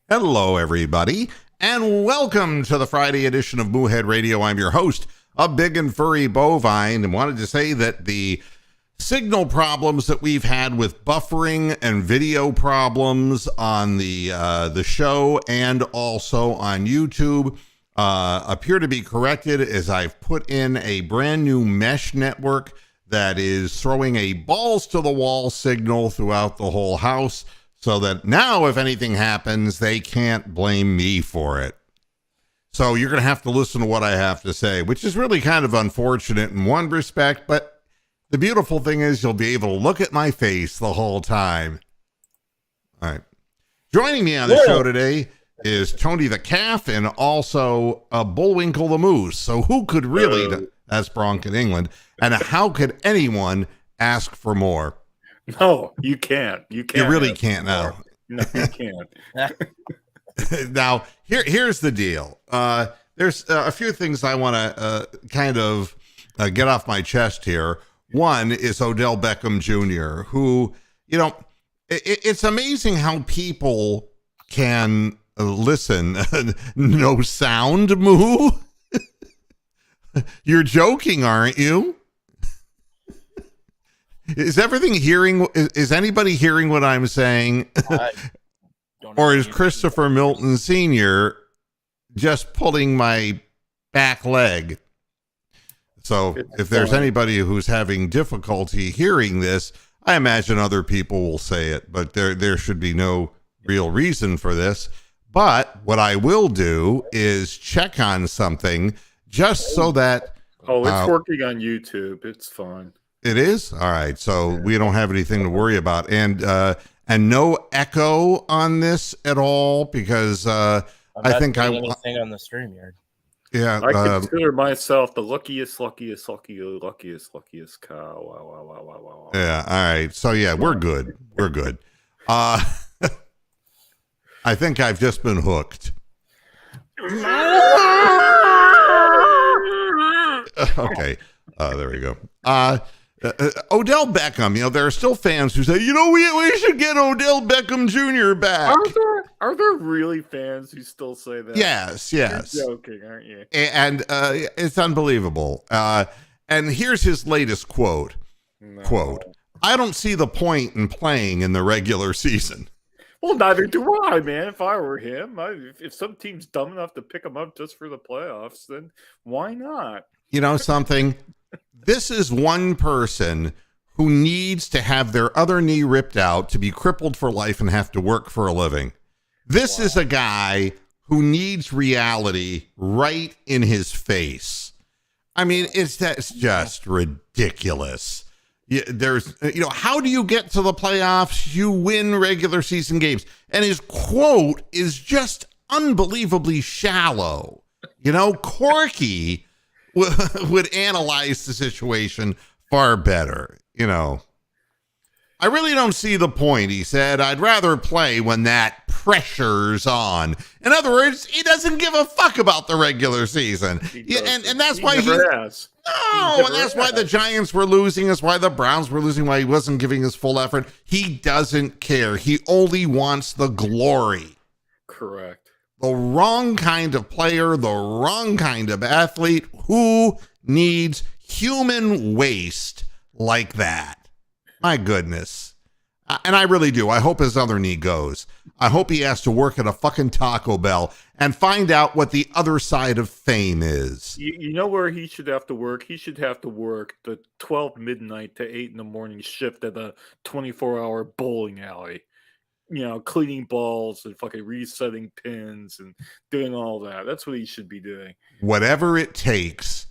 Hello, everybody, and welcome to the Friday edition of Moohead Radio. I'm your host, a big and furry bovine, and wanted to say that the signal problems that we've had with buffering and video problems on the show and also on YouTube appear to be corrected, as I've put in a brand new mesh network that is throwing a balls to the wall signal throughout the whole house, so that now if anything happens, they can't blame me for it. So you're going to have to listen to what I have to say, which is really kind of unfortunate in one respect, but the beautiful thing is you'll be able to look at my face the whole time. All right. Joining me on the show today is Tony the Calf and also Bullwinkle the Moose. So who could really, that's Bronx in England, and how could anyone ask for more? No, you can't. You can't. You really can't now. No, you can't. Now, here's the deal. There's a few things I want to kind of get off my chest here. One is Odell Beckham Jr., who, you know, it's amazing how people can listen. No sound, Moo? You're joking, aren't you? Is anybody hearing what I'm saying? Or is Christopher Milton Sr. just pulling my back leg? So if there's anybody who's having difficulty hearing this, I imagine other people will say it, but there should be no real reason for this. But what I will do is check on something just so that... Oh, it's working on YouTube. It's fine. It is? All right. So we don't have anything to worry about. And no echo on this at all, because I think anything on the StreamYard. Yeah. I consider myself the luckiest cow. Wow. Yeah. All right. So yeah, we're good. We're good. I think I've just been hooked. Okay. There we go. Odell Beckham, you know, there are still fans who say, you know, we should get Odell Beckham Jr. back. Are there really fans who still say that? Yes. You're joking, aren't you? And it's unbelievable. And here's his latest quote. Quote, I don't see the point in playing in the regular season. Well, neither do I, man. If I were him, if some team's dumb enough to pick him up just for the playoffs, then why not? You know something? This is one person who needs to have their other knee ripped out to be crippled for life and have to work for a living. This is a guy who needs reality right in his face. I mean, that's just ridiculous. How do you get to the playoffs? You win regular season games. And his quote is just unbelievably shallow. You know, Corky would analyze the situation far better. You know, I really don't see the point, he said. I'd rather play when that pressure's on. In other words, he doesn't give a fuck about the regular season. And that's why has. And that's why the Giants were losing. That's why the Browns were losing, why he wasn't giving his full effort. He doesn't care. He only wants the glory. Correct. The wrong kind of player, the wrong kind of athlete. Who needs human waste like that? My goodness. And I really do. I hope his other knee goes. I hope he has to work at a fucking Taco Bell and find out what the other side of fame is. You know where he should have to work? He should have to work the 12 midnight to 8 in the morning shift at a 24-hour bowling alley. You know, cleaning balls and fucking resetting pins and doing all that. That's what he should be doing. Whatever it takes.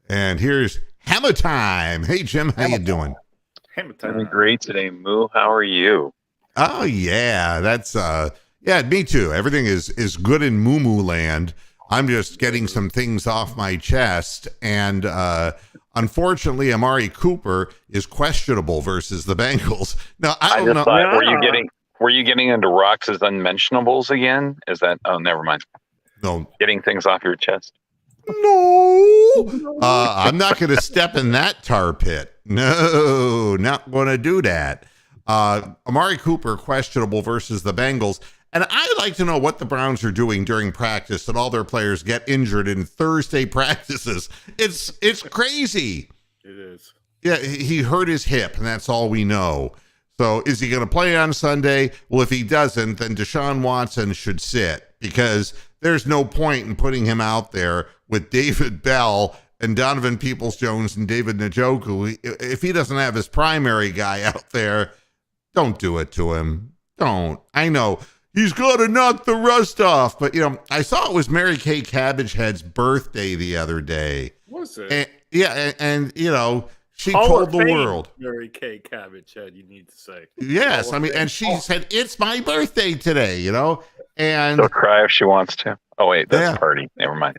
And here's Hammer Time. Hey, Jim, how you doing? Hammer Time. Doing great today, Moo. How are you? Oh, yeah. That's, yeah, me too. Everything is good in Moo Moo land. I'm just getting some things off my chest. And unfortunately, Amari Cooper is questionable versus the Bengals. Now, I don't know. Were you getting into Rox's unmentionables again? Is that? Oh, never mind. No. Getting things off your chest. No. I'm not going to step in that tar pit. No, not going to do that. Amari Cooper questionable versus the Bengals. And I'd like to know what the Browns are doing during practice that all their players get injured in Thursday practices. It's crazy. It is. Yeah, he hurt his hip, and that's all we know. So is he going to play on Sunday? Well, if he doesn't, then Deshaun Watson should sit, because there's no point in putting him out there with David Bell and Donovan Peoples-Jones and David Njoku. If he doesn't have his primary guy out there, don't do it to him. Don't. I know he's got to knock the rust off, but, I saw it was Mary Kay Cabbagehead's birthday the other day. Was it? And she Hall told of the Fame, world. Mary Kay Cabbagehead, you need to say. Yes, and she said, it's my birthday today, and She'll cry if she wants to. Oh, wait, that's a party. Never mind.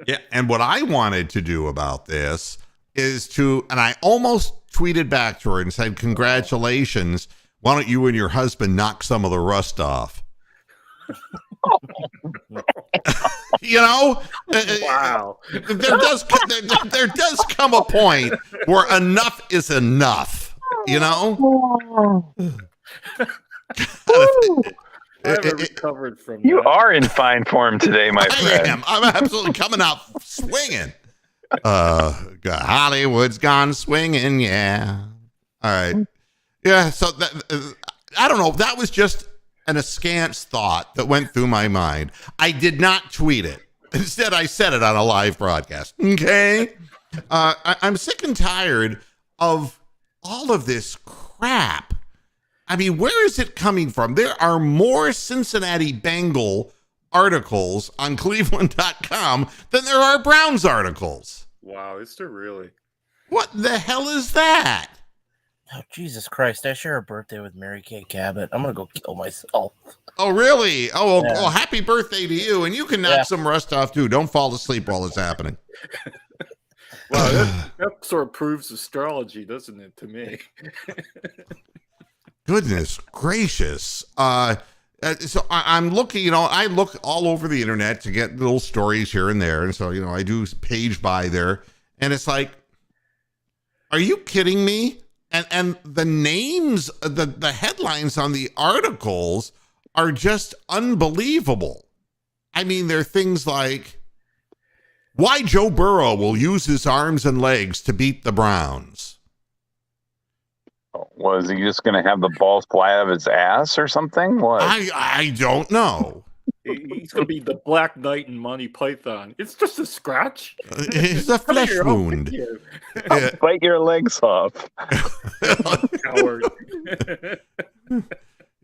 yeah. And what I wanted to do about this is and I almost tweeted back to her and said, congratulations. Why don't you and your husband knock some of the rust off? Wow. There does come a point where enough is enough, I haven't recovered from You that. are in fine form today, my friend. I'm absolutely coming out swinging. Hollywood's gone swinging, yeah. All right. Yeah, so I don't know. That was just an askance thought that went through my mind. I did not tweet it. Instead, I said it on a live broadcast. Okay? I'm sick and tired of all of this crap. I mean, where is it coming from? There are more Cincinnati Bengal articles on Cleveland.com than there are Browns articles. Wow, is there really? What the hell is that? Oh, Jesus Christ. I share a birthday with Mary Kay Cabot. I'm going to go kill myself. Oh, really? Oh, Yeah. well, happy birthday to you. And you can knock some rust off, too. Don't fall asleep while it's happening. Wow, that sort of proves astrology, doesn't it, to me? Goodness gracious. So I'm looking, I look all over the internet to get little stories here and there. And so, I do page by there. And it's like, are you kidding me? And the names, the headlines on the articles are just unbelievable. I mean, they're things like, why Joe Burrow will use his arms and legs to beat the Browns. Was he just going to have the balls fly out of his ass or something? What? I don't know. He's going to be the Black Knight in Monty Python. It's just a scratch. It's a flesh wound. I'll bite your legs off. Coward.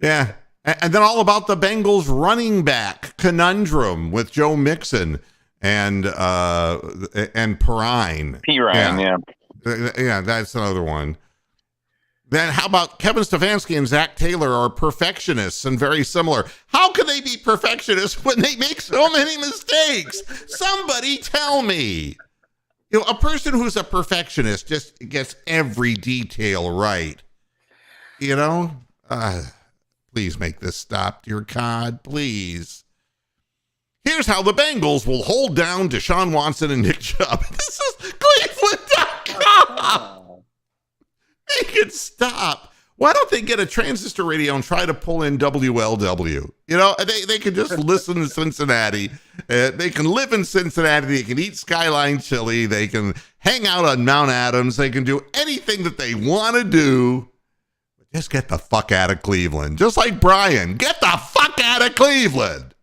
Yeah. And then all about the Bengals running back conundrum with Joe Mixon and Perrine. Pirine, yeah. Yeah, that's another one. Then how about Kevin Stefanski and Zach Taylor are perfectionists and very similar? How can they be perfectionists when they make so many mistakes? Somebody tell me. A person who's a perfectionist just gets every detail right. Please make this stop, dear God, please. Here's how the Bengals will hold down Deshaun Watson and Nick Chubb. This is Cleveland.com. Make it stop. Why don't they get a transistor radio and try to pull in WLW? They can just listen to Cincinnati. They can live in Cincinnati. They can eat Skyline chili. They can hang out on Mount Adams. They can do anything that they want to do. Just get the fuck out of Cleveland. Just like Brian. Get the fuck out of Cleveland.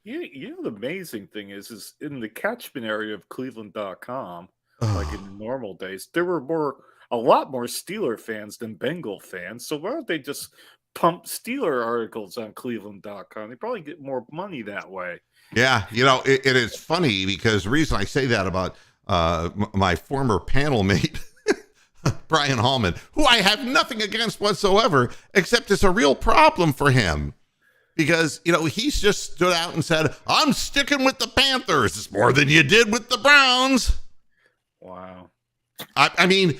The amazing thing is in the catchment area of Cleveland.com, like in normal days, there were a lot more Steeler fans than Bengal fans. So why don't they just pump Steeler articles on Cleveland.com? They probably get more money that way. Yeah, it is funny because the reason I say that about my former panel mate, Brian Hallman, who I have nothing against whatsoever, except it's a real problem for him. Because, he's just stood out and said, I'm sticking with the Panthers. It's more than you did with the Browns. Wow. I mean,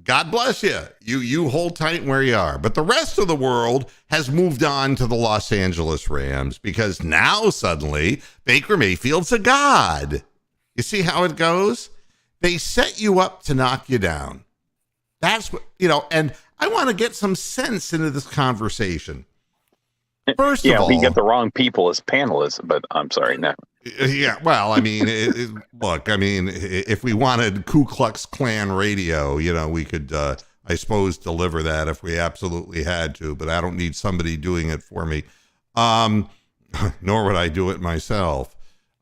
God bless you. You hold tight where you are. But the rest of the world has moved on to the Los Angeles Rams because now suddenly Baker Mayfield's a god. You see how it goes? They set you up to knock you down. That's what, and I want to get some sense into this conversation. First of all, we get the wrong people as panelists, but I'm sorry, no. Yeah, well, I mean, look, I mean, if we wanted Ku Klux Klan radio, we could, I suppose, deliver that if we absolutely had to, but I don't need somebody doing it for me. Nor would I do it myself.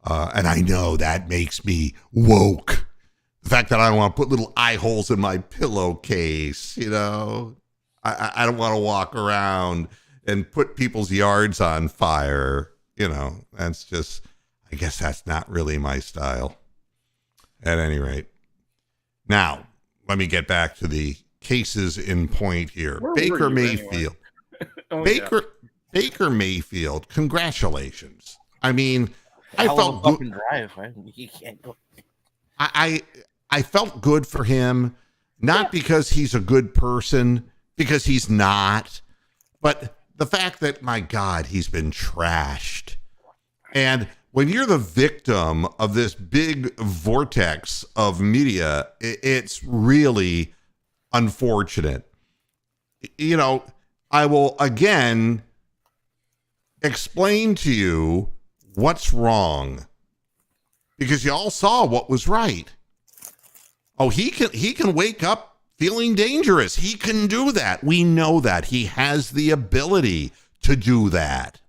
And I know that makes me woke. The fact that I don't want to put little eye holes in my pillowcase, I don't want to walk around and put people's yards on fire. That's just, I guess that's not really my style. At any rate. Now, let me get back to the cases in point here. Baker Mayfield. Anyway? Baker Mayfield, congratulations. I mean, I felt good. Drive. You can't go. I felt good for him, not because he's a good person, because he's not, but the fact that, my God, he's been trashed. And when you're the victim of this big vortex of media, it's really unfortunate. I will again explain to you what's wrong, because you all saw what was right. Oh, he can wake up feeling dangerous. He can do that. We know that. He has the ability to do that.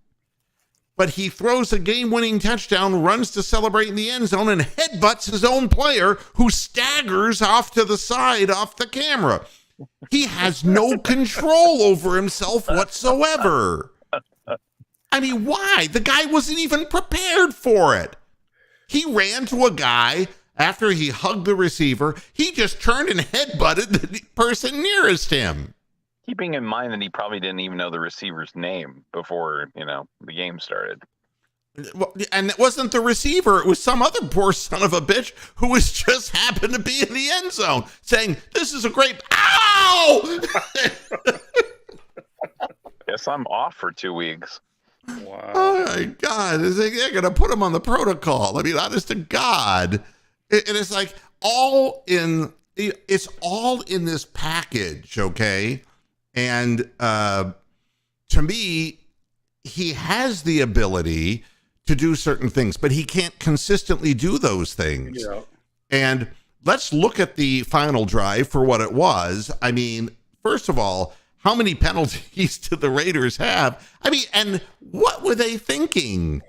But he throws a game-winning touchdown, runs to celebrate in the end zone, and headbutts his own player, who staggers off to the side off the camera. He has no control over himself whatsoever. I mean, why? The guy wasn't even prepared for it. He ran to a guy after he hugged the receiver. He just turned and headbutted the person nearest him. Keeping in mind that he probably didn't even know the receiver's name before, the game started. And it wasn't the receiver. It was some other poor son of a bitch who was just happened to be in the end zone saying, "This is a great..." Ow! Guess I'm off for 2 weeks. Wow. Oh my God. They're going to put him on the protocol. I mean, honest to God. And it's like it's all in this package. Okay. And to me, he has the ability to do certain things, but he can't consistently do those things. Yeah. And let's look at the final drive for what it was. I mean, first of all, how many penalties did the Raiders have? I mean, and what were they thinking?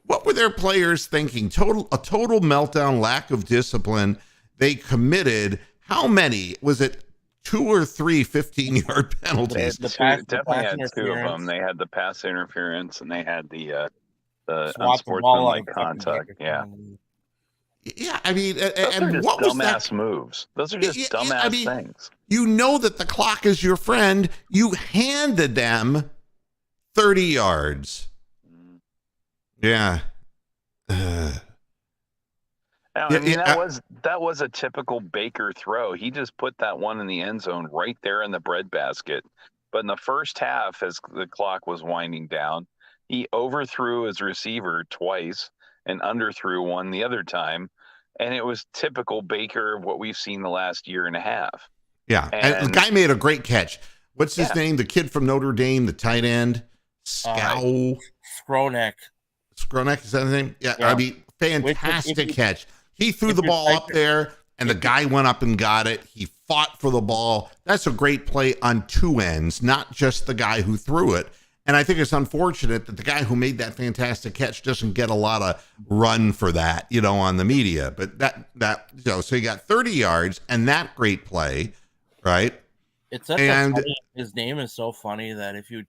What were their players thinking? A total meltdown, lack of discipline. They committed, how many? Was it 2 or 3 15-yard penalties? Definitely had 2 of them. They had the pass interference and they had the Swat the ball out unsportsmanlike of contact. Yeah. Yeah, I mean, Those and are just what was dumbass that? moves. Those are just dumbass things. You know that the clock is your friend. You handed them 30 yards. Yeah. I mean, that was a typical Baker throw. He just put that one in the end zone right there in the breadbasket. But in the first half, as the clock was winding down, he overthrew his receiver twice and underthrew one the other time. And it was typical Baker of what we've seen the last year and a half. Yeah. And the guy made a great catch. What's his name? The kid from Notre Dame, the tight end? Skronek. Skronek, is that his name? Yeah. I mean, fantastic catch. He threw the ball up there, and the guy went up and got it. He fought for the ball. That's a great play on 2 ends, not just the guy who threw it. And I think it's unfortunate that the guy who made that fantastic catch doesn't get a lot of run for that, on the media. But so he got 30 yards and that great play, right? It's such a funny, his name is so funny that if you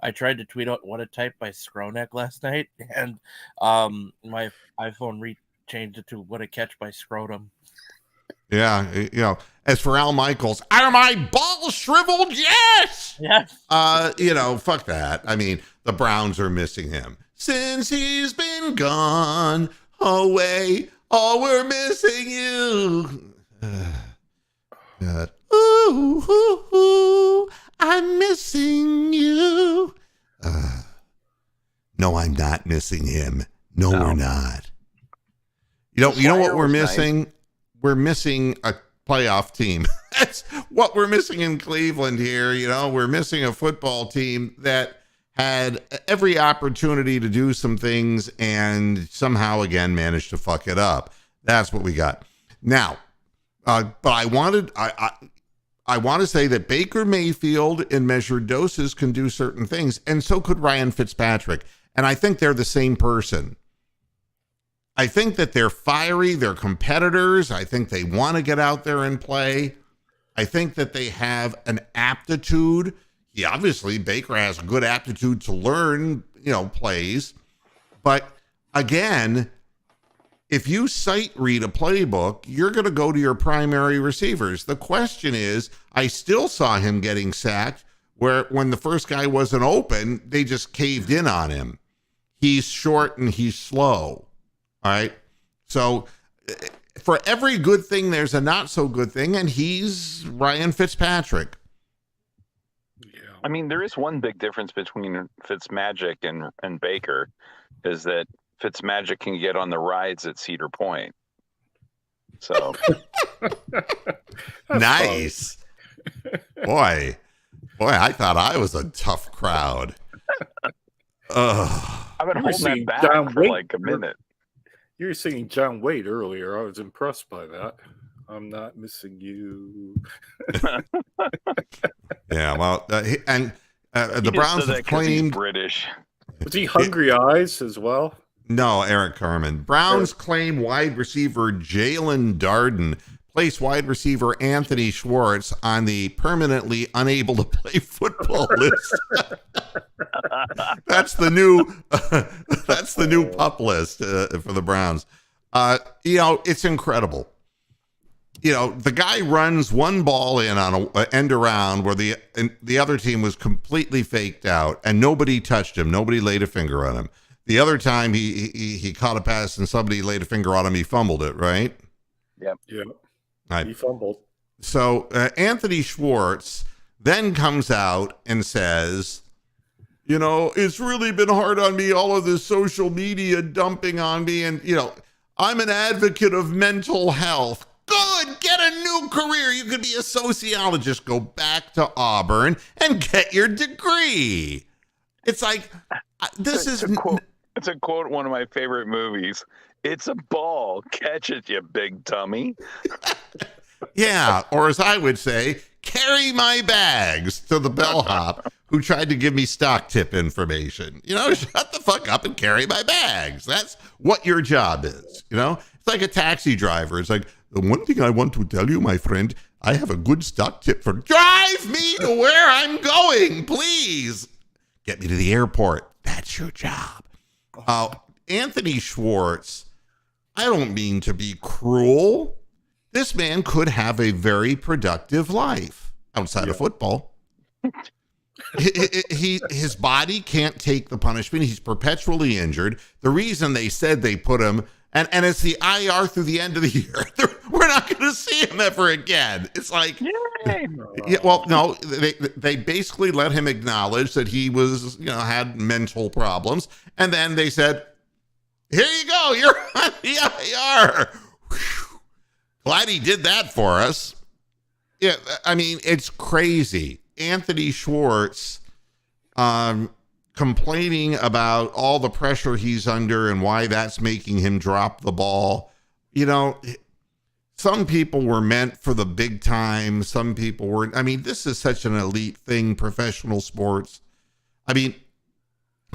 I tried to tweet out what a type by Skronek last night, and my iPhone changed it to what a catch by Scrotum. Yeah, as for Al Michaels, are my balls shriveled? Yes. Yes. Fuck that. I mean, the Browns are missing him since he's been gone away. Oh, we're missing you. God. Ooh, I'm missing you. No, I'm not missing him. No, we're not. You know what we're missing? We're missing a playoff team. That's what we're missing in Cleveland here. We're missing a football team that had every opportunity to do some things and somehow again managed to fuck it up. That's what we got. Now, but I want to say that Baker Mayfield in measured doses can do certain things, and so could Ryan Fitzpatrick. And I think they're the same person. I think that they're fiery, they're competitors. I think they want to get out there and play. I think that they have an aptitude. Obviously, Baker has a good aptitude to learn, plays. But again, if you sight read a playbook, you're going to go to your primary receivers. The question is, I still saw him getting sacked where when the first guy wasn't open, they just caved in on him. He's short and he's slow. All right. So for every good thing, there's a not so good thing, and he's Ryan Fitzpatrick. I mean, there is one big difference between Fitzmagic and Baker, is that Fitzmagic can get on the rides at Cedar Point. So nice. Boy, I thought I was a tough crowd. I've been holding that back for like a minute. You were singing John Wade earlier. I was impressed by that. I'm not missing you. Yeah, well, the Browns have claimed British. Was he Hungry Eyes as well? No, Eric Carmen. Browns claim wide receiver Jalen Darden placed wide receiver Anthony Schwartz on the permanently unable to play football list. That's the new pup list for the Browns. It's incredible. The guy runs one ball in on an end around where the other team was completely faked out and nobody touched him. Nobody laid a finger on him. The other time he caught a pass and somebody laid a finger on him, he fumbled it, right? Yep. Right. He fumbled. So Anthony Schwartz then comes out and says, it's really been hard on me, all of this social media dumping on me. And, I'm an advocate of mental health. Good. Get a new career. You could be a sociologist. Go back to Auburn and get your degree. It's like, it's a quote, one of my favorite movies. It's a ball. Catch it, you big dummy. Yeah. Or as I would say, carry my bags to the bellhop who tried to give me stock tip information. Shut the fuck up and carry my bags. That's what your job is. It's like a taxi driver. It's like, the one thing I want to tell you, my friend, I have a good stock tip for drive me to where I'm going, please. Get me to the airport. That's your job. Anthony Schwartz, I don't mean to be cruel. This man could have a very productive life outside of football. His body can't take the punishment. He's perpetually injured. The reason they said they put him, and it's the IR through the end of the year. We're not going to see him ever again. It's like, yeah, well, no, they basically let him acknowledge that he was, had mental problems. And then they said, here you go. You're on the IR. Whew. Glad he did that for us. Yeah, I mean, it's crazy. Anthony Schwartz complaining about all the pressure he's under and why that's making him drop the ball. Some people were meant for the big time. Some people weren't. I mean, this is such an elite thing, professional sports. I mean,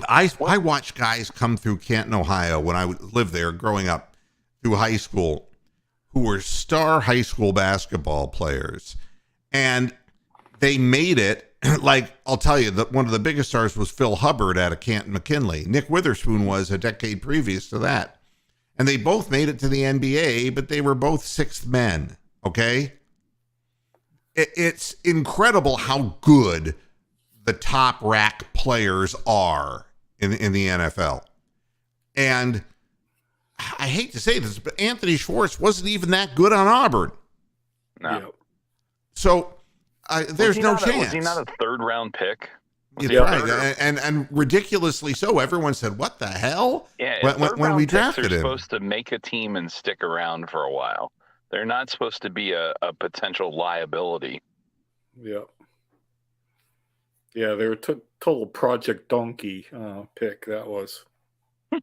I watched guys come through Canton, Ohio when I lived there growing up through high school who were star high school basketball players. And they made it. Like, I'll tell you that one of the biggest stars was Phil Hubbard out of Canton McKinley. Nick Witherspoon was a decade previous to that. And they both made it to the NBA, but they were both sixth men. Okay. It's incredible how good the top rack players are in the NFL. And I hate to say this, but Anthony Schwartz wasn't even that good on Auburn. No. So there's no chance. Was he not a third-round pick? Right. And ridiculously so. Everyone said, what the hell? Yeah, when we drafted him. Supposed to make a team and stick around for a while. They're not supposed to be a potential liability. Yeah. Yeah, they were total Project Donkey pick, that was. All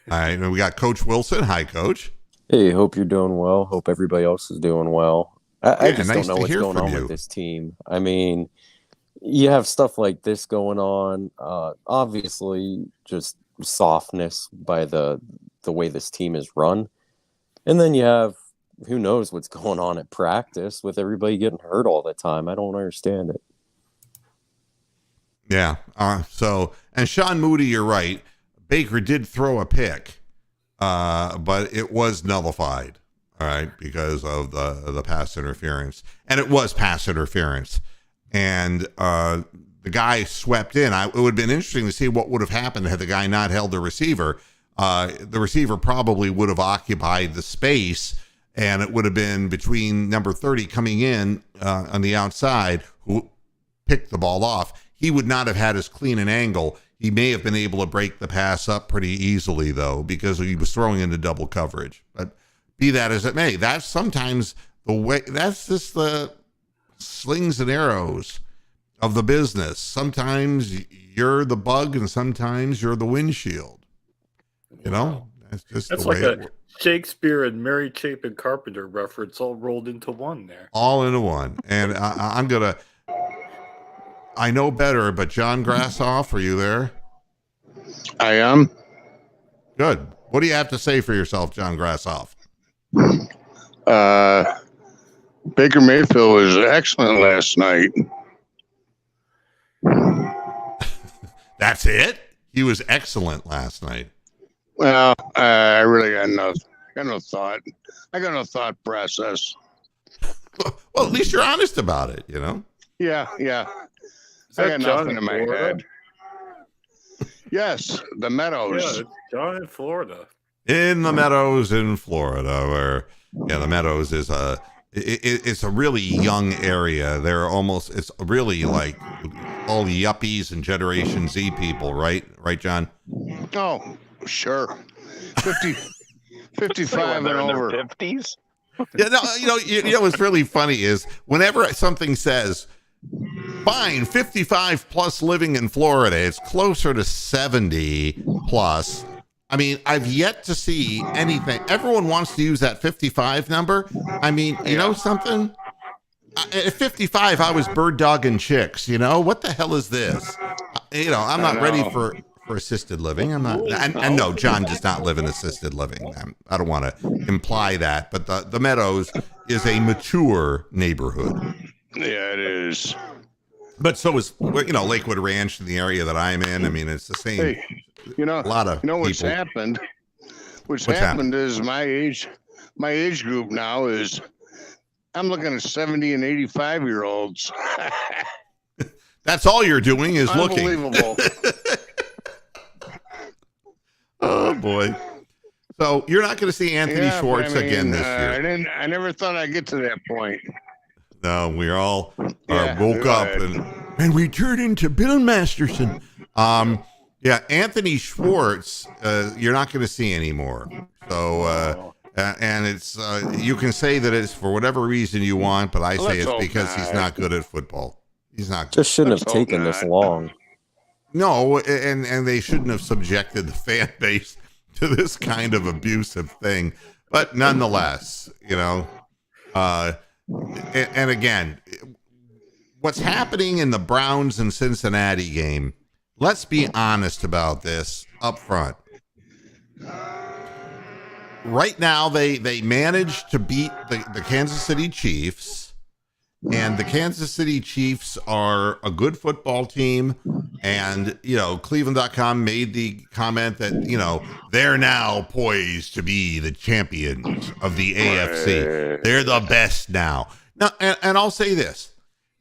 right, and we got Coach Wilson. Hi, Coach. Hey, hope you're doing well. Hope everybody else is doing well. I just nice don't know to what's hear going from on you. with this team. I mean, you have stuff like this going on. Obviously, just softness by the way this team is run. And then you have who knows what's going on at practice with everybody getting hurt all the time. I don't understand it. Yeah. And Sean Moody, you're right. Baker did throw a pick, but it was nullified. All right, because of the pass interference, and it was pass interference, and the guy swept in. It would have been interesting to see what would have happened had the guy not held the receiver. The receiver probably would have occupied the space, and it would have been between number 30 coming in on the outside, who picked the ball off. He would not have had as clean an angle. He may have been able to break the pass up pretty easily, though, because he was throwing into double coverage. But be that as it may, that's sometimes the way, that's just the slings and arrows of the business. Sometimes you're the bug and sometimes you're the windshield. You know, that's the way like a Shakespeare and Mary Chapin Carpenter reference all rolled into one there. All into one. And I know better, but John Grassoff, are you there? I am. Good. What do you have to say for yourself, John Grassoff? Baker Mayfield was excellent last night. That's it? He was excellent last night. Well, I really got no thought. I got no thought process. Well, at least you're honest about it, you know? Yeah. I got nothing in my head. Yes, the Meadows. Yeah, it's John in Florida. In the Meadows in Florida, where the Meadows is it's a really young area. It's really like all the yuppies and Generation Z people, right? Right, John? Oh, sure. 55 and over. 50s? Yeah, no, you know what's really funny is whenever something says fine 55 plus living in Florida, it's closer to 70 plus. I mean, I've yet to see anything. Everyone wants to use that 55 number. I mean, you know something? At 55, I was bird dogging chicks. You know what the hell is this? I'm not ready for assisted living. I'm not. And no, John does not live in assisted living. I don't want to imply that, but the Meadows is a mature neighborhood. Yeah, it is. But so is Lakewood Ranch in the area that I'm in. I mean, it's the same. Hey, a lot of what's people. happened? What's happened is my age group now is I'm looking at 70 and 85-year-olds. That's all you're doing is looking. Unbelievable. Oh boy. So you're not going to see Anthony Schwartz again this year. I never thought I'd get to that point. No, we all woke up and we turned into Bill Masterson. Anthony Schwartz, you're not going to see anymore. So, and it's you can say that it's for whatever reason you want, but I say it's because he's not good at football. He's not. Just shouldn't have taken this long. No, and they shouldn't have subjected the fan base to this kind of abusive thing. But nonetheless, and again, what's happening in the Browns and Cincinnati game, let's be honest about this up front. Right now, they managed to beat the Kansas City Chiefs, and the Kansas City Chiefs are a good football team. And, Cleveland.com made the comment that, they're now poised to be the champions of the AFC. They're the best now. Now, and I'll say this.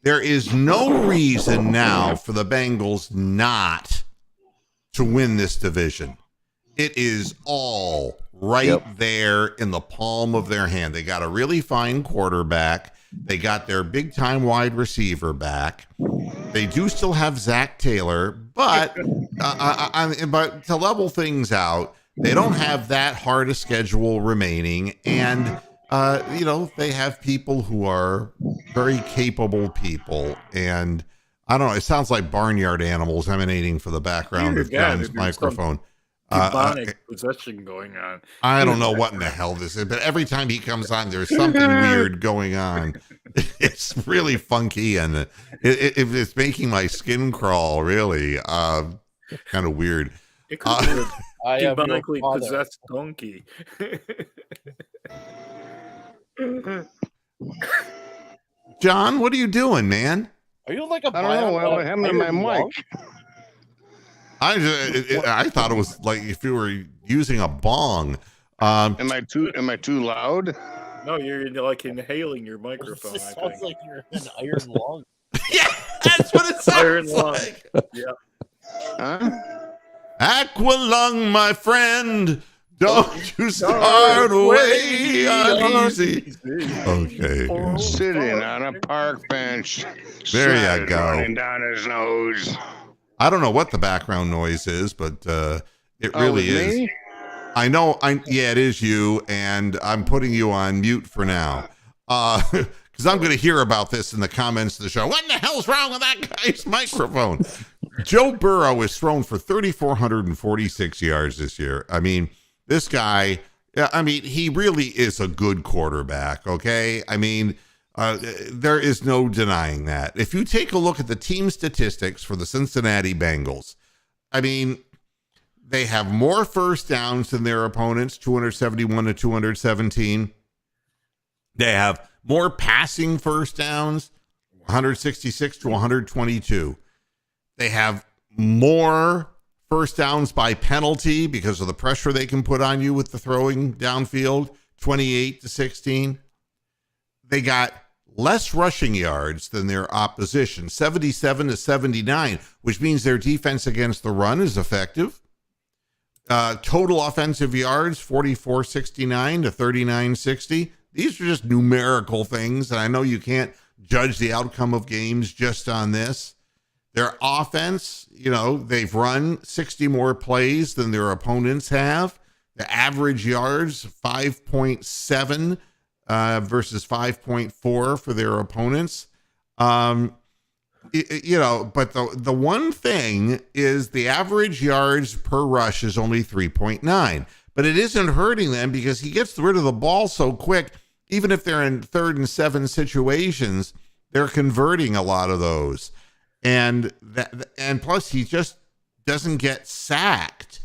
There is no reason now for the Bengals not to win this division. It is all right there in the palm of their hand. They got a really fine quarterback. They got their big-time wide receiver back. They do still have Zach Taylor, but to level things out, they don't have that hard a schedule remaining. And they have people who are very capable people, and I don't know, it sounds like barnyard animals emanating from the background of John's microphone. Demonic possession going on. I don't know what in the hell this is, but every time he comes on, there's something weird going on. It's really funky, and it's making my skin crawl, really. Kind of weird. It could be a demonically possessed donkey. John, what are you doing, man? Are you like a I don't know what happened to my mic. I thought it was like if you were using a bong. Am I too loud? No, you're like inhaling your microphone. It sounds like you're in an iron lung. Yeah, that's what it sounds like. Yeah. Huh? Aqualung, my friend, don't you start away uneasy. Okay. Yeah. Sitting on a park bench. There you go. Running down his nose. I don't know what the background noise is, but it really is. Me? I know. Yeah, it is you, and I'm putting you on mute for now. Because I'm going to hear about this in the comments of the show. What in the hell's wrong with that guy's microphone? Joe Burrow is thrown for 3,446 yards this year. I mean, this guy, he really is a good quarterback, okay? I mean, there is no denying that. If you take a look at the team statistics for the Cincinnati Bengals, I mean, they have more first downs than their opponents, 271 to 217. They have more passing first downs, 166 to 122. They have more first downs by penalty because of the pressure they can put on you with the throwing downfield, 28 to 16. They got less rushing yards than their opposition, 77 to 79, which means their defense against the run is effective. Total offensive yards, 4469 to 3960. These are just numerical things, and I know you can't judge the outcome of games just on this. Their offense, they've run 60 more plays than their opponents have. The average yards, 5.7 versus 5.4 for their opponents. But the one thing is the average yards per rush is only 3.9, but it isn't hurting them because he gets rid of the ball so quick. Even if they're in 3rd and 7 situations, they're converting a lot of those. And plus he just doesn't get sacked.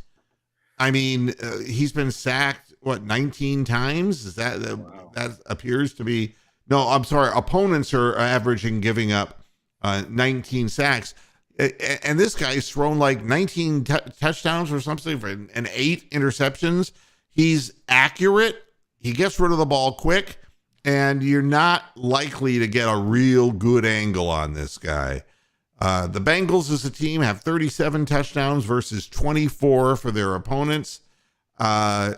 I mean, he's been sacked, 19 times? Is that, wow. That appears to be, no, I'm sorry. Opponents are averaging giving up 19 sacks. And this guy's thrown like 19 touchdowns or something and 8 interceptions. He's accurate. He gets rid of the ball quick, and you're not likely to get a real good angle on this guy. The Bengals as a team have 37 touchdowns versus 24 for their opponents. I'm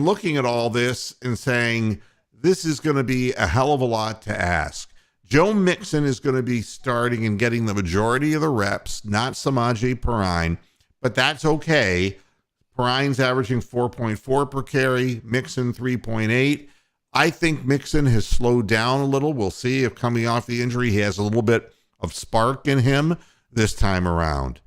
looking at all this and saying, this is going to be a hell of a lot to ask. Joe Mixon is going to be starting and getting the majority of the reps, not Samaje Perine, but that's okay. Perine's averaging 4.4 per carry, Mixon 3.8. I think Mixon has slowed down a little. We'll see if coming off the injury, he has a little bit of spark in him this time around.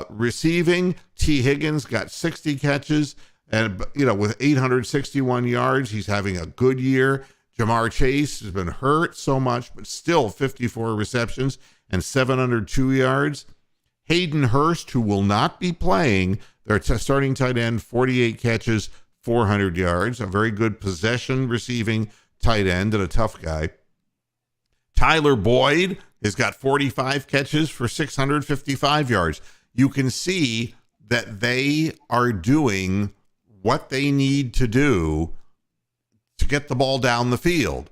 Receiving, T. Higgins got 60 catches and, with 861 yards, he's having a good year. Jamar Chase has been hurt so much, but still 54 receptions and 702 yards. Hayden Hurst, who will not be playing, their starting tight end, 48 catches, 400 yards, a very good possession receiving tight end and a tough guy. Tyler Boyd has got 45 catches for 655 yards. You can see that they are doing what they need to do to get the ball down the field.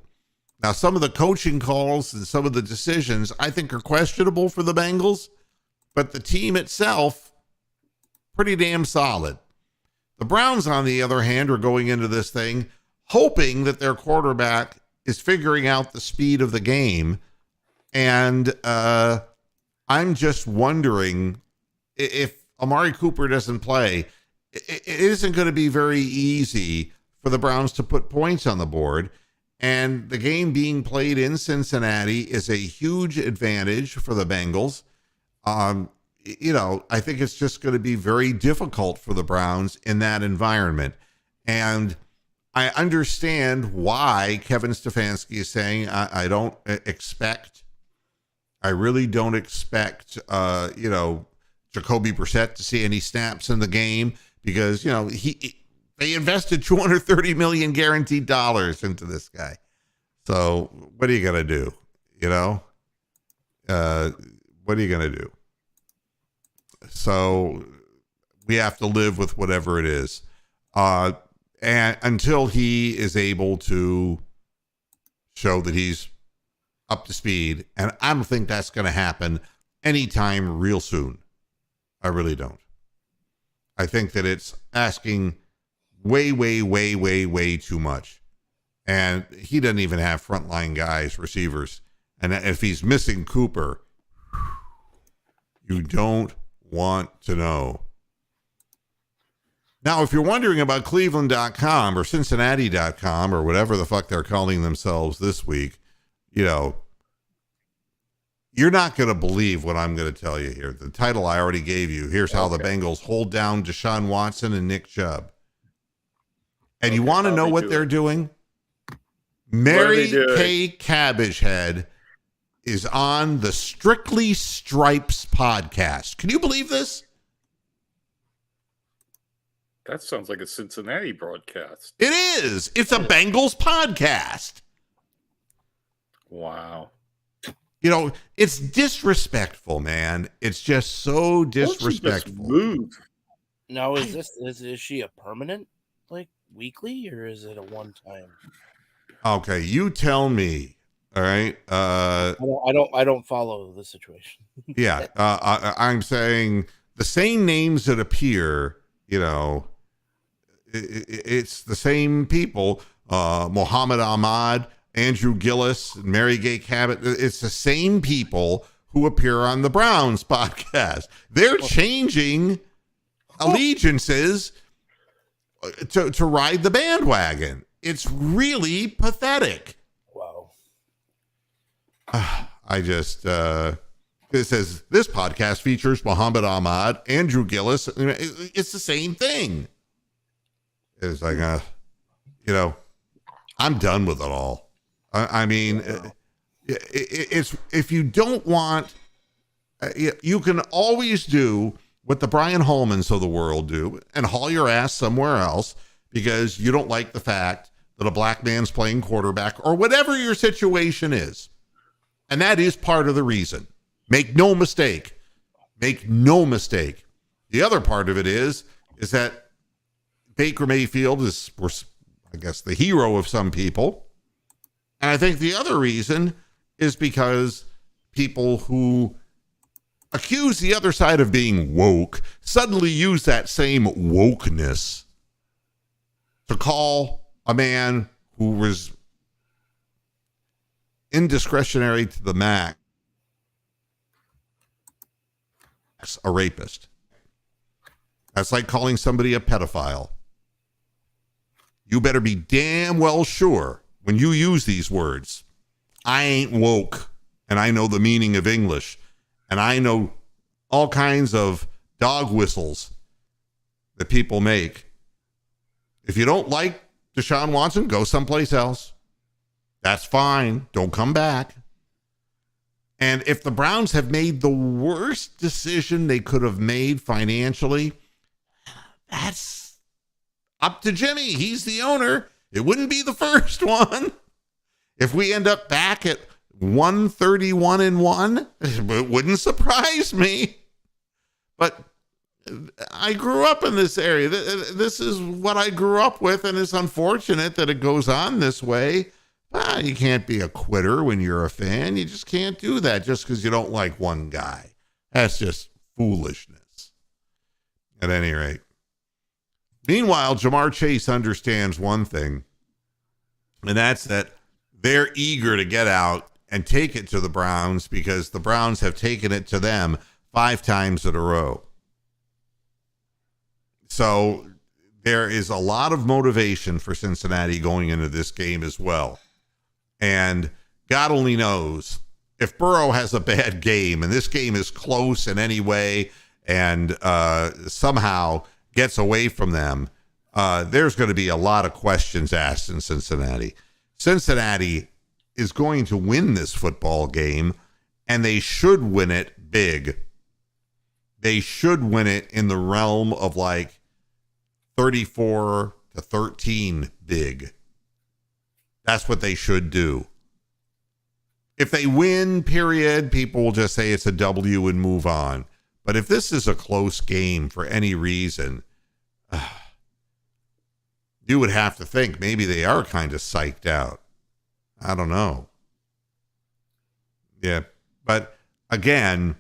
Now, some of the coaching calls and some of the decisions I think are questionable for the Bengals, but the team itself, pretty damn solid. The Browns, on the other hand, are going into this thing hoping that their quarterback is figuring out the speed of the game. And I'm just wondering if Amari Cooper doesn't play, it isn't going to be very easy for the Browns to put points on the board. And the game being played in Cincinnati is a huge advantage for the Bengals. I think it's just going to be very difficult for the Browns in that environment. And I understand why Kevin Stefanski is saying, I really don't expect, Jacoby Brissett to see any snaps in the game because, they invested $230 million guaranteed dollars into this guy. So what are you going to do? What are you going to do? So we have to live with whatever it is. And until he is able to show that he's up to speed, and I don't think that's going to happen anytime real soon. I really don't. I think that it's asking way, way, way, way, way too much. And he doesn't even have frontline guys, receivers. And if he's missing Cooper, you don't want to know. Now, if you're wondering about Cleveland.com or Cincinnati.com or whatever the fuck they're calling themselves this week, you're not going to believe what I'm going to tell you here. The title I already gave you. Here's how the Bengals hold down Deshaun Watson and Nick Chubb. And you want to know what they're doing? Mary Kay Cabbagehead is on the Strictly Stripes podcast. Can you believe this? That sounds like a Cincinnati broadcast. It is. It's a Bengals podcast. Wow. It's disrespectful, man. It's just so disrespectful. Move. Now, is she a permanent, weekly, or is it a one-time? Okay, you tell me. All right. I don't follow the situation. Yeah. I'm saying the same names that appear, it's the same people. Muhammad Ahmad, Andrew Gillis, Mary Gay Cabot. It's the same people who appear on the Browns podcast. They're changing allegiances to ride the bandwagon. It's really pathetic. Wow. It says this podcast features Muhammad Ahmad, Andrew Gillis. It's the same thing. It's like, I'm done with it all. It's if you don't want, you can always do what the Brian Holmans of the world do and haul your ass somewhere else because you don't like the fact that a black man's playing quarterback or whatever your situation is. And that is part of the reason. Make no mistake. Make no mistake. The other part of it is that Baker Mayfield is, I guess, the hero of some people. And I think the other reason is because people who accuse the other side of being woke suddenly use that same wokeness to call a man who was indiscretionary to the max a rapist. That's like calling somebody a pedophile. You better be damn well sure when you use these words, I ain't woke and I know the meaning of English and I know all kinds of dog whistles that people make. If you don't like Deshaun Watson, go someplace else. That's fine. Don't come back. And if the Browns have made the worst decision they could have made financially, that's up to Jimmy. He's the owner. It wouldn't be the first one. If we end up back at 131-1, it wouldn't surprise me. But I grew up in this area. This is what I grew up with, and it's unfortunate that it goes on this way. You can't be a quitter when you're a fan. You just can't do that just because you don't like one guy. That's just foolishness. At any rate. Meanwhile, Jamar Chase understands one thing, and that's that they're eager to get out and take it to the Browns because the Browns have taken it to them 5 times in a row. So there is a lot of motivation for Cincinnati going into this game as well. And God only knows if Burrow has a bad game and this game is close in any way and somehow gets away from them, there's going to be a lot of questions asked in Cincinnati. Cincinnati is going to win this football game, and they should win it big. They should win it in the realm of like 34-13 big. That's what they should do. If they win, period, people will just say it's a W and move on. But if this is a close game for any reason, you would have to think maybe they are kind of psyched out. I don't know. Yeah, but again,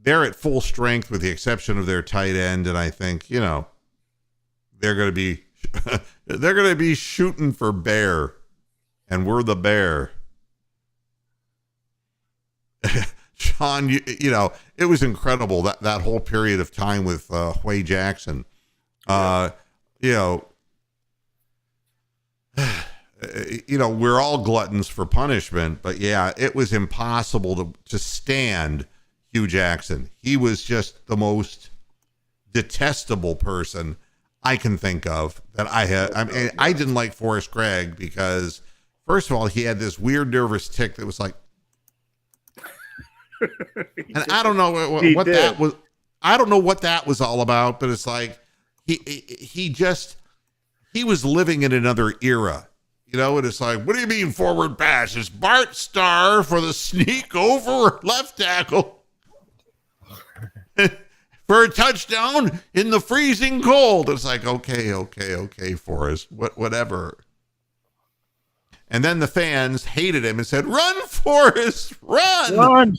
they're at full strength with the exception of their tight end, and I think, you know, they're going to be shooting for Bear, and we're the Bear. Sean, you know, it was incredible that whole period of time with Huey Jackson. You know, we're all gluttons for punishment, but yeah, it was impossible to stand Hugh Jackson. He was just the most detestable person I can think of that I had. I mean, I didn't like Forrest Gregg because, first of all, he had this weird nervous tick that was like, and I don't know what that was. I don't know what that was all about, but it's like he was living in another era, you know. And it's like, what do you mean forward pass? Is Bart Starr for the sneak over left tackle for a touchdown in the freezing cold? It's like, okay, Forrest, whatever. And then the fans hated him and said, "Run, Forrest, run!"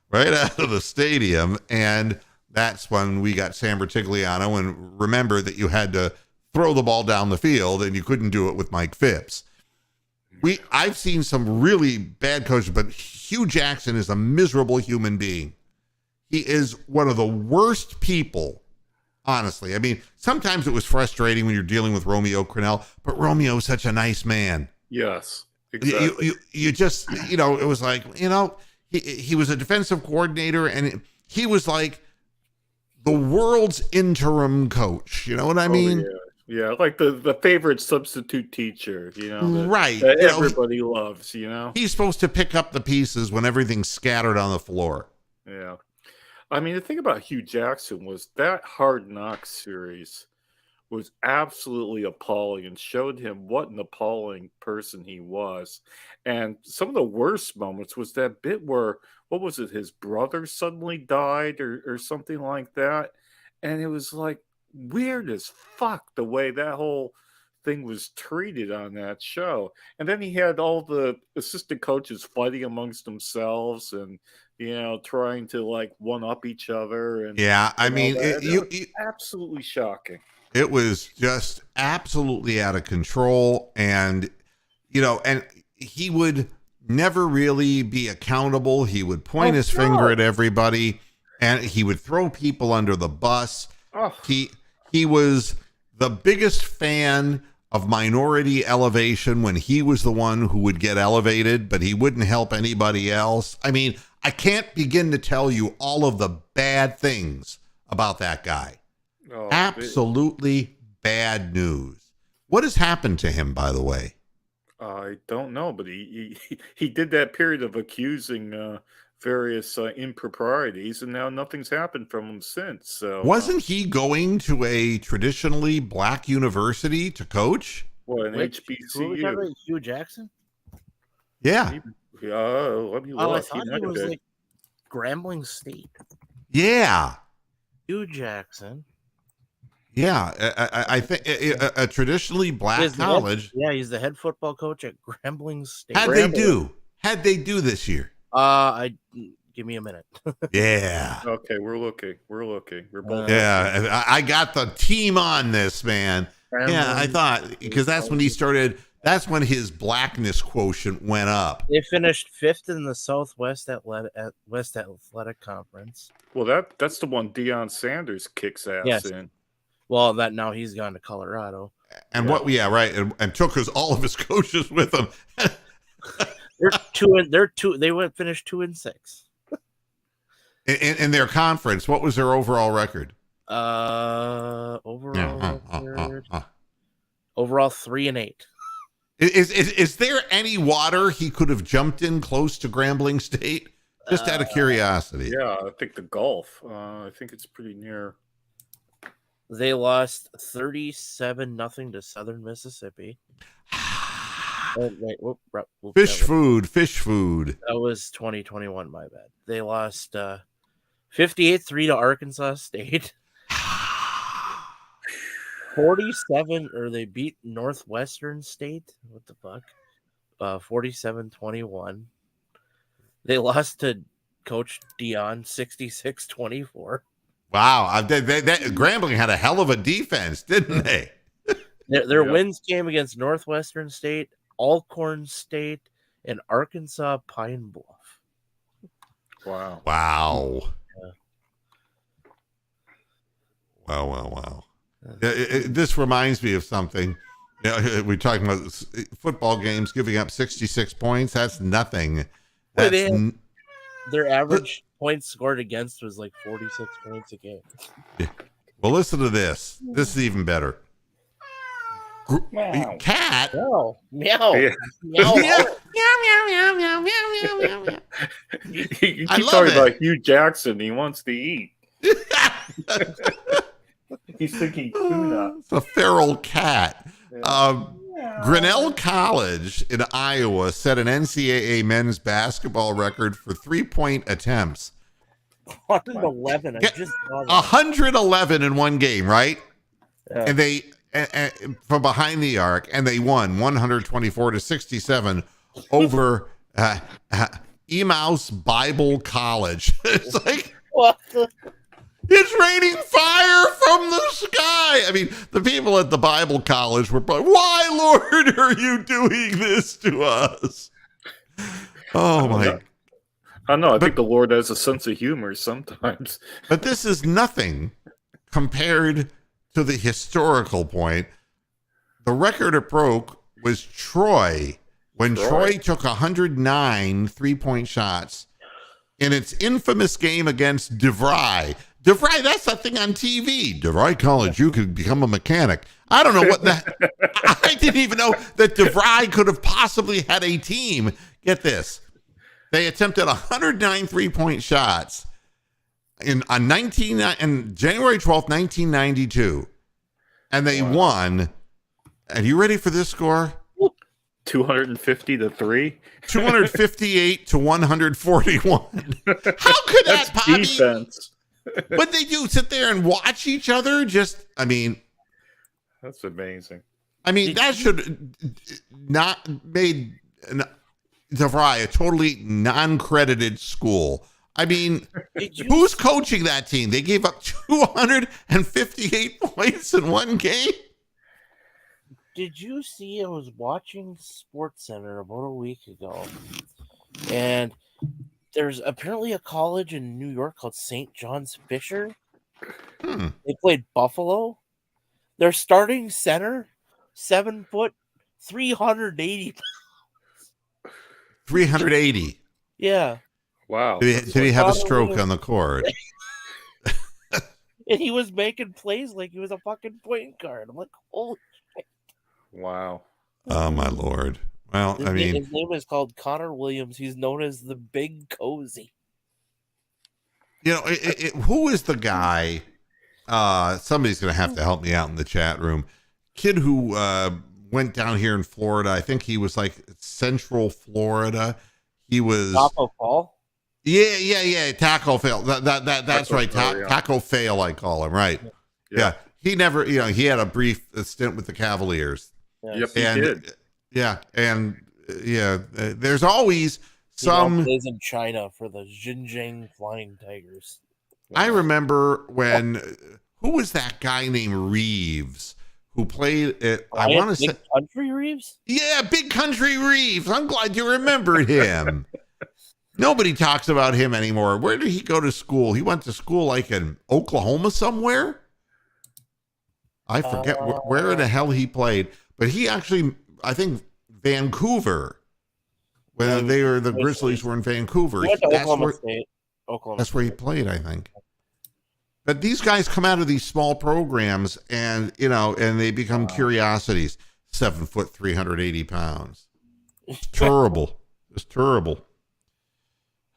Right out of the stadium. And that's when we got Sam Bertigliano. And remember that you had to throw the ball down the field, and you couldn't do it with Mike Phipps. I've seen some really bad coaches, but Hugh Jackson is a miserable human being. He is one of the worst people, honestly. I mean, sometimes it was frustrating when you're dealing with Romeo Crennel, but Romeo is such a nice man. Yes, exactly. You just, you know, it was like, you know, he was a defensive coordinator, and he was like the world's interim coach. You know what I mean? Yeah, like the favorite substitute teacher, you know, right? That everybody loves, you know. He's supposed to pick up the pieces when everything's scattered on the floor. Yeah. I mean, the thing about Hugh Jackson was that Hard Knocks series was absolutely appalling and showed him what an appalling person he was. And some of the worst moments was that bit where, what was it, his brother suddenly died or something like that. And it was like weird as fuck the way that whole thing was treated on that show. And then he had all the assistant coaches fighting amongst themselves and, you know, trying to like one up each other. And yeah, I mean, it absolutely shocking. It was just absolutely out of control. And, you know, and he would never really be accountable. He would point his finger at everybody, and he would throw people under the bus. Oh. He was the biggest fan of minority elevation when he was the one who would get elevated, but he wouldn't help anybody else. I mean, I can't begin to tell you all of the bad things about that guy. Oh, absolutely bad news. What has happened to him, by the way? I don't know, but he did that period of accusing various improprieties, and now nothing's happened from him since. So wasn't he going to a traditionally black university to coach? What, an HBCU? Hugh Jackson? Yeah. Let me look. I thought he was like Grambling State. Yeah. Hugh Jackson. Yeah, I think a traditionally black college. He's the head football coach at Grambling State. How'd they do this year? Give me a minute. Yeah. Okay, we're looking. We're both. I got the team on this, man. Yeah, I thought because that's when he started. That's when his blackness quotient went up. They finished 5th in the Southwest Athletic Conference. Well, that's the one Deion Sanders kicks ass in. Well, that now he's gone to Colorado. And and took all of his coaches with him. They went finished 2-6. In their conference, what was their overall record? Overall 3-8. Is there any water he could have jumped in close to Grambling State? Just out of curiosity. Yeah, I think the Gulf. I think it's pretty near. They lost 37-0 to Southern Mississippi. Fish food. That was 2021, my bad. They lost 58-3 to Arkansas State. 47, or they beat Northwestern State. What the fuck? 47-21. They lost to Coach Dion 66-24. Wow. Grambling had a hell of a defense, didn't they? Their wins came against Northwestern State, Alcorn State, and Arkansas Pine Bluff. Wow. Yeah. Wow. This reminds me of something. We're talking about football games giving up 66 points. That's nothing. Their average points scored against was like 46 points a game. Yeah. Well, listen to this. This is even better. Meow. Cat. Meow. Meow. Yeah. Meow. You keep talking about Hugh Jackson. He wants to eat. He's thinking tuna. It's a feral cat. Grinnell College in Iowa set an NCAA men's basketball record for 3-point attempts. 111. I just saw that. 111 in one game, right? Yeah. And they from behind the arc, and they won 124-67 over Emmaus Bible College. It's like, What? it's raining fire from the sky. I mean, the people at the Bible college were probably, why, Lord, are you doing this to us? Oh, my. I know. I think the Lord has a sense of humor sometimes. But this is nothing compared to the historical point. The record it broke was Troy, when Troy took 109 3-point shots in its infamous game against DeVry. DeVry, that's that thing on TV. DeVry College, you could become a mechanic. I don't know what that. I didn't even know that DeVry could have possibly had a team. Get this. They attempted 109 3-point shots on January 12th, 1992. And they won. Are you ready for this score? 250-3. 258-141. How could that be? Defense. What they do, sit there and watch each other? Just, I mean, that's amazing. I mean, that should not made DeVry a totally non-credited school. I mean, who's coaching that team? They gave up 258 points in one game. Did you see? I was watching SportsCenter about a week ago, and there's apparently a college in New York called St. John's Fisher. They played Buffalo. Their starting center, 7 foot, 380 pounds. 380. Yeah. Wow. Did he have a stroke on the court? And he was making plays like he was a fucking point guard. I'm like, holy shit. Wow. Oh, my Lord. Well, I mean, his name is called Connor Williams. He's known as the Big Cozy. You know, who is the guy? Somebody's going to have to help me out in the chat room. Kid who went down here in Florida. I think he was like Central Florida. He was Taco Fall. Yeah. Taco Fail. That's right. Taco Fail, I call him. Right. Yeah. He never. He had a brief stint with the Cavaliers. Yep, he did. Yeah, and there's always some. He plays in China for the Xinjiang Flying Tigers. I remember when who was that guy named Reeves who played it? I want to say Country Reeves. Yeah, Big Country Reeves. I'm glad you remembered him. Nobody talks about him anymore. Where did he go to school? He went to school like in Oklahoma somewhere. I forget where the hell he played, but he actually, I think Vancouver, when the Grizzlies were in Vancouver. Oklahoma State. That's where he played, I think. But these guys come out of these small programs and they become curiosities. 7 foot, 380 pounds. It's terrible. It's terrible.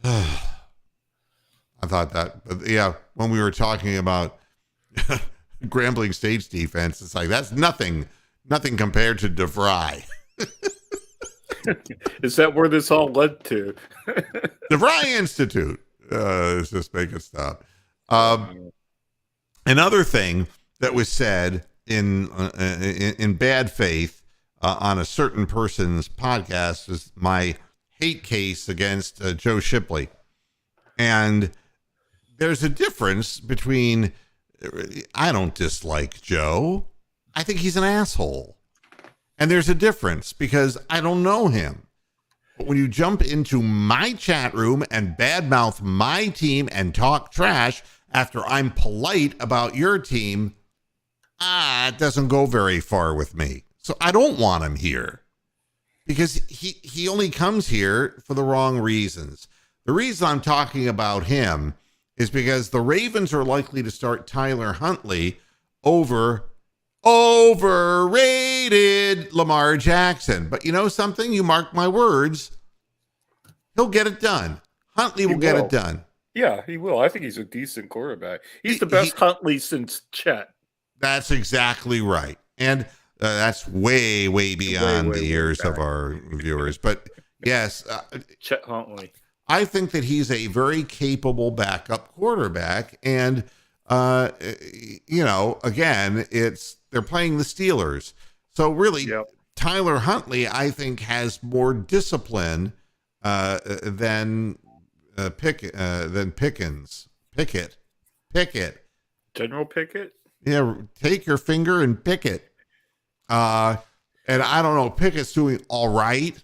I thought that, but yeah, when we were talking about Grambling State's defense, it's like, that's nothing compared to DeVry. Is that where this all led to? DeVry Institute. Let's just make it stop. Another thing that was said in bad faith on a certain person's podcast is my hate case against Joe Shipley. And there's a difference between, I don't dislike Joe. I think he's an asshole. And there's a difference because I don't know him. But when you jump into my chat room and badmouth my team and talk trash after I'm polite about your team, it doesn't go very far with me. So I don't want him here because he only comes here for the wrong reasons. The reason I'm talking about him is because the Ravens are likely to start Tyler Huntley over overrated Lamar Jackson. But you know something? You mark my words. He'll get it done. Huntley will get it done. Yeah, he will. I think he's a decent quarterback. He's the best Huntley since Chet. That's exactly right. And that's way, way beyond the ears of our viewers. But yes, Chet Huntley. I think that he's a very capable backup quarterback. And, again, they're playing the Steelers. So really, Tyler Huntley, I think, has more discipline than Pickens. Pickett. General Pickett? Yeah, take your finger and pick it. And I don't know, Pickett's doing all right,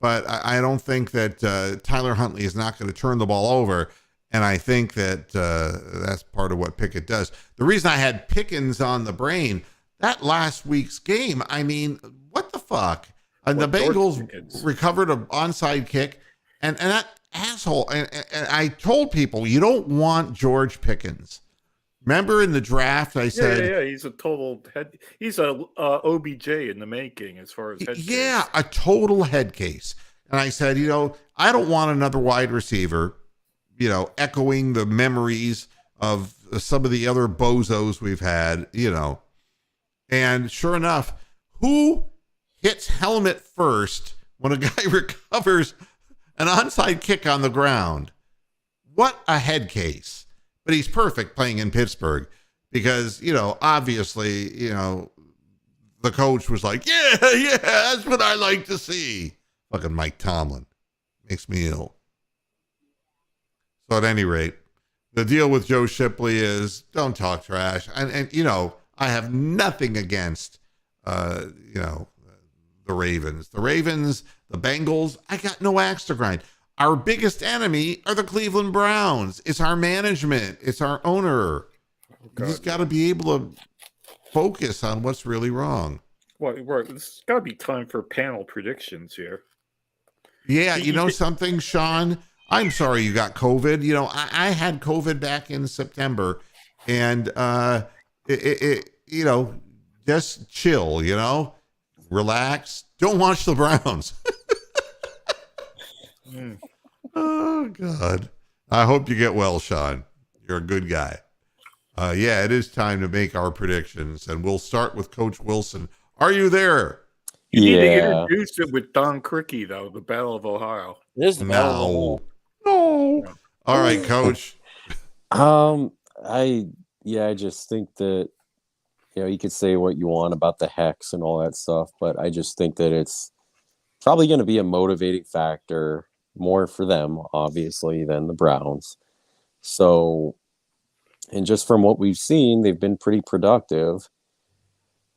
but I don't think that Tyler Huntley is not going to turn the ball over. And I think that that's part of what Pickett does. The reason I had Pickens on the brain, that last week's game, I mean, what the fuck? And the Bengals recovered an onside kick, and that asshole, and I told people, you don't want George Pickens. Remember in the draft, I said... he's a total head... He's a OBJ in the making as far as head case. Yeah, a total head case. And I said, I don't want another wide receiver, echoing the memories of some of the other bozos we've had, And sure enough, who hits helmet first when a guy recovers an onside kick on the ground? What a head case. But he's perfect playing in Pittsburgh because, obviously, the coach was like, yeah, that's what I like to see. Fucking Mike Tomlin. Makes me ill. So at any rate, the deal with Joe Shipley is don't talk trash. And I have nothing against, the Ravens. The Ravens, the Bengals, I got no axe to grind. Our biggest enemy are the Cleveland Browns. It's our management. It's our owner. You just got to be able to focus on what's really wrong. Well, it's got to be time for panel predictions here. Yeah, you know something, Sean? I'm sorry you got COVID. I had COVID back in September, and just chill. Relax. Don't watch the Browns. Oh, God. I hope you get well, Sean. You're a good guy. It is time to make our predictions, and we'll start with Coach Wilson. Are you there? You need to introduce it with Don Crickey, though, the Battle of Ohio. This is No. All right, Coach. I just think that, you could say what you want about the hex and all that stuff, but I just think that it's probably going to be a motivating factor more for them, obviously, than the Browns. So, and just from what we've seen, they've been pretty productive.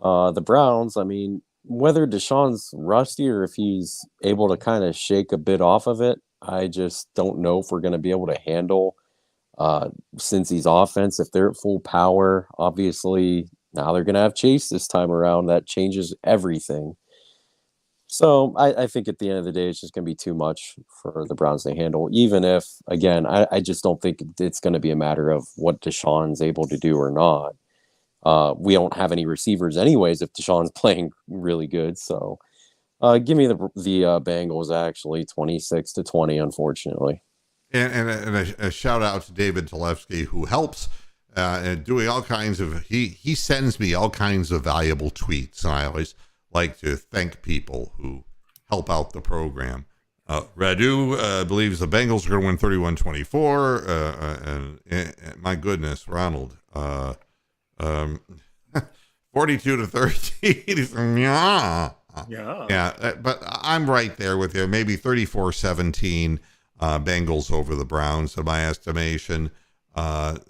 The Browns, I mean, whether Deshaun's rusty or if he's able to kind of shake a bit off of it, I just don't know if we're going to be able to handle Cincy's offense. If they're at full power, obviously Now they're going to have Chase this time around. That changes everything. So I think at the end of the day, it's just going to be too much for the Browns to handle, even if, again, I just don't think it's going to be a matter of what Deshaun's able to do or not. We don't have any receivers anyways if Deshaun's playing really good. So give me the Bengals, actually, 26-20, unfortunately. And a shout out to David Talevsky, who helps and doing all kinds of, he sends me all kinds of valuable tweets, and I always like to thank people who help out the program. Radu believes the Bengals are going to win 31-24. And my goodness, Ronald, 42-13. Yeah. But I'm right there with you. Maybe 34-17 Bengals over the Browns, in my estimation. Tony,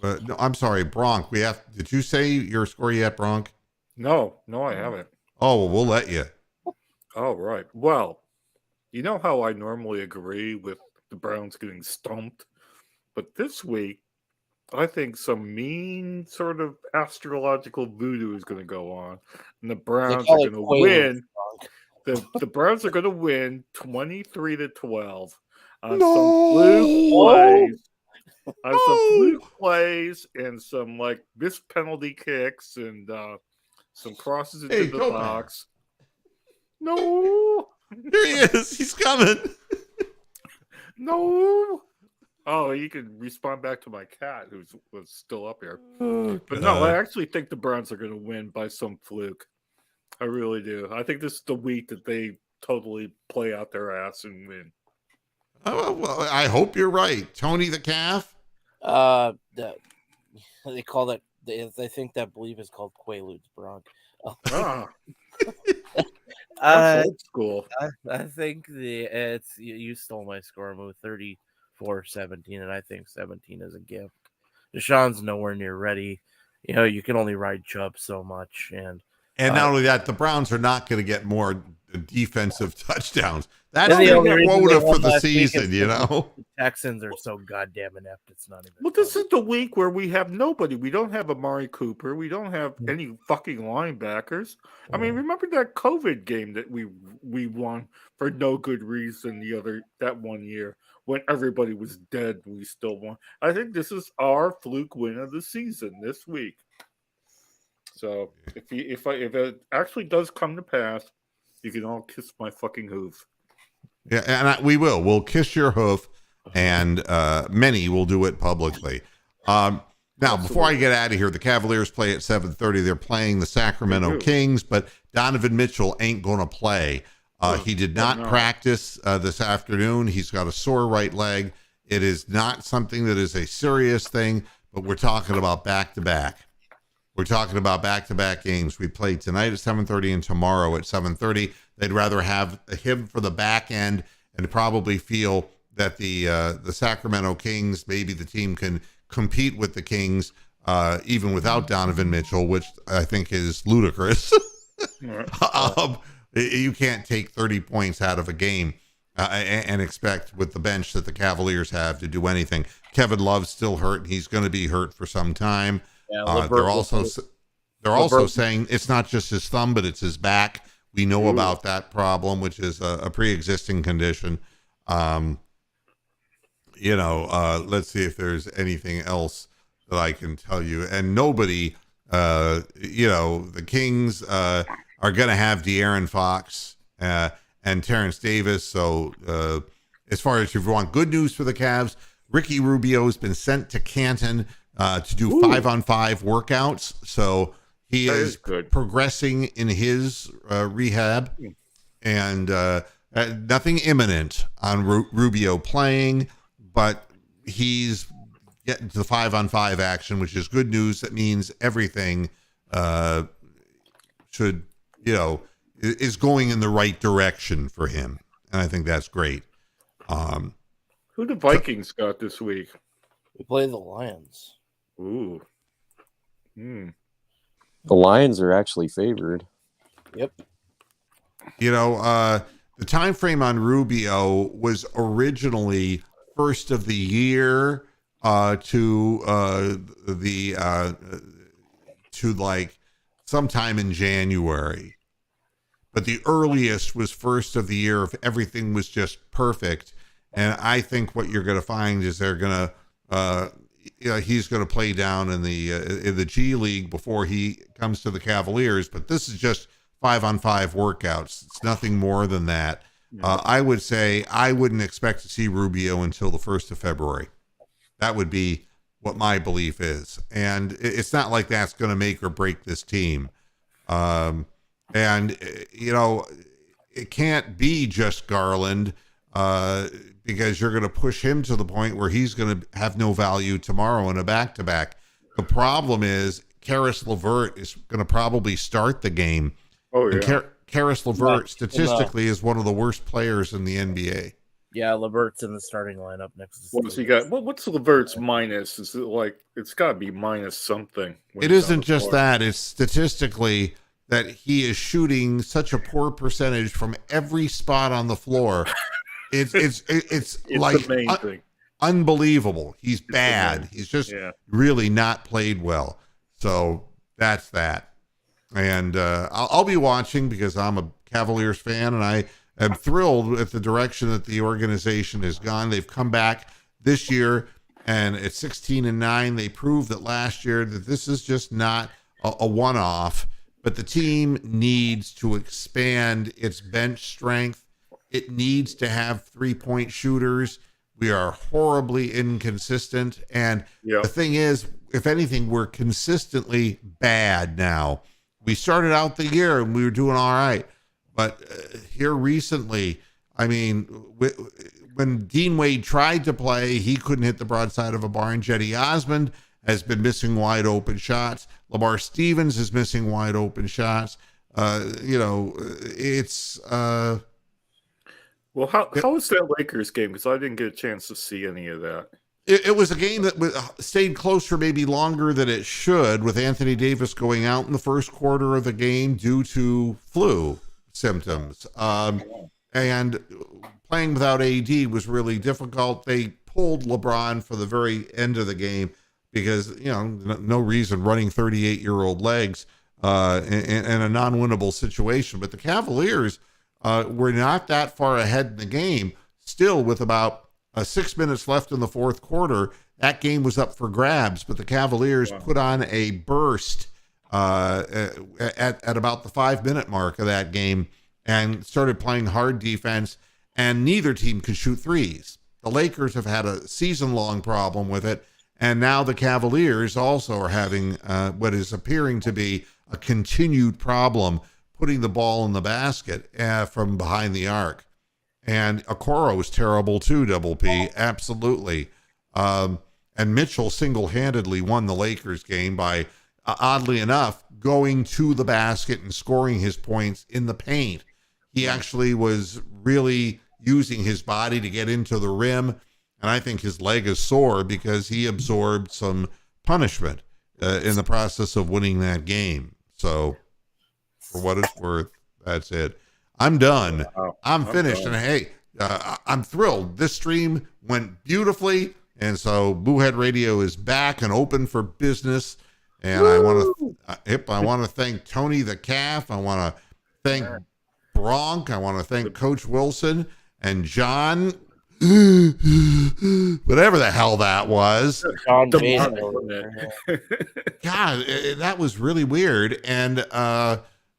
no, I'm sorry, Bronk. Did you say your score yet, Bronk? No, I haven't. Oh, well, we'll let you. Oh, right. Well, you know how I normally agree with the Browns getting stumped, but this week, I think some mean sort of astrological voodoo is going to go on, and the Browns are going to win. The Browns are going to win 23-12 on some fluke plays. On some fluke plays and some like missed penalty kicks and some crosses into the box. No, here he is. He's coming. No. Oh, you can respond back to my cat who was still up here. But no, I actually think the Browns are going to win by some fluke. I really do. I think this is the week that they totally play out their ass and win. Oh, well, I hope you're right. Tony the Calf? They call that, I think that believe is called Quaaludes, Bronk. That's old school. I think you stole my score. Move 34-17, and I think 17 is a gift. Deshaun's nowhere near ready. You know, you can only ride Chubb so much, and not only that, the Browns are not going to get more defensive touchdowns. That's the quota for the season, you know. The Texans are so goddamn inept. It's not even. Well, this is the week where we have nobody. We don't have Amari Cooper. We don't have any fucking linebackers. I mean, remember that COVID game that we won for no good reason that one year when everybody was dead. We still won. I think this is our fluke win of the season this week. So if it actually does come to pass, you can all kiss my fucking hoof. Yeah, and we will. We'll kiss your hoof, and many will do it publicly. Now, before I get out of here, the Cavaliers play at 7:30. They're playing the Sacramento Kings, but Donovan Mitchell ain't going to play. He did not practice this afternoon. He's got a sore right leg. It is not something that is a serious thing, but we're talking about back-to-back. We're talking about back-to-back games. We play tonight at 7:30 and tomorrow at 7:30. They'd rather have him for the back end and probably feel that the Sacramento Kings, maybe the team can compete with the Kings even without Donovan Mitchell, which I think is ludicrous. You can't take 30 points out of a game and expect with the bench that the Cavaliers have to do anything. Kevin Love's still hurt, and he's going to be hurt for some time. Yeah, they're also saying it's not just his thumb, but it's his back. We know about that problem, which is a pre-existing condition. Let's see if there's anything else that I can tell you. And nobody, the Kings are going to have De'Aaron Fox and Terrence Davis. So as far as if you want good news for the Cavs, Ricky Rubio has been sent to Canton to do 5-on-5 workouts. So he is progressing in his rehab, and nothing imminent on Rubio playing, but he's getting to the 5-on-5 action, which is good news. That means everything is going in the right direction for him, and I think that's great. Who the Vikings got this week? We play the Lions. Ooh. The Lions are actually favored. Yep. The time frame on Rubio was originally first of the year, to like sometime in January. But the earliest was first of the year if everything was just perfect. And I think what you're going to find is they're going to, he's going to play down in the G League before he comes to the Cavaliers. But this is just 5-on-5 workouts. It's nothing more than that. I would say I wouldn't expect to see Rubio until the 1st of February. That would be what my belief is. And it's not like that's going to make or break this team. And, it can't be just Garland because you're going to push him to the point where he's going to have no value tomorrow in a back-to-back. The problem is Karis LeVert is going to probably start the game. Oh, yeah. And Karis LeVert statistically is one of the worst players in the NBA. Yeah, LeVert's in the starting lineup next to What's he got? What's LeVert's minus? Is it like it's got to be minus something? It isn't just that; it's statistically that he is shooting such a poor percentage from every spot on the floor. It's like amazing. Unbelievable. He's bad. He's just really not played well. So that's that. And I'll be watching because I'm a Cavaliers fan, and I am thrilled at the direction that the organization has gone. They've come back this year, and at 16-9, they proved that last year that this is just not a one-off, but the team needs to expand its bench strength. It needs to have three-point shooters. We are horribly inconsistent, and the thing is, if anything, we're consistently bad now. We started out the year and we were doing all right, but here recently, I mean, when Dean Wade tried to play, he couldn't hit the broadside of a barn. Jetty Osmond has been missing wide open shots. Lamar Stevens is missing wide open shots. It's well, how was that Lakers game? Because I didn't get a chance to see any of that. It was a game that stayed close for maybe longer than it should, with Anthony Davis going out in the first quarter of the game due to flu symptoms. And playing without AD was really difficult. They pulled LeBron for the very end of the game because, no reason running 38-year-old legs in a non-winnable situation. But the Cavaliers were not that far ahead in the game, still with about 6 minutes left in the fourth quarter. That game was up for grabs, but the Cavaliers put on a burst at about the 5-minute mark of that game and started playing hard defense, and neither team could shoot threes. The Lakers have had a season-long problem with it, and now the Cavaliers also are having what is appearing to be a continued problem putting the ball in the basket from behind the arc. And Okoro was terrible too, Double P, absolutely. And Mitchell single-handedly won the Lakers game by, oddly enough, going to the basket and scoring his points in the paint. He actually was really using his body to get into the rim, and I think his leg is sore because he absorbed some punishment in the process of winning that game. So, for what it's worth, that's it. I'm done. Wow. I'm finished. Done. And hey, I'm thrilled. This stream went beautifully. And so Boohead Radio is back and open for business. And I want to thank Tony the Calf. I want to thank Bronk. I want to thank Coach Wilson and John, whatever the hell that was. God, that was really weird. And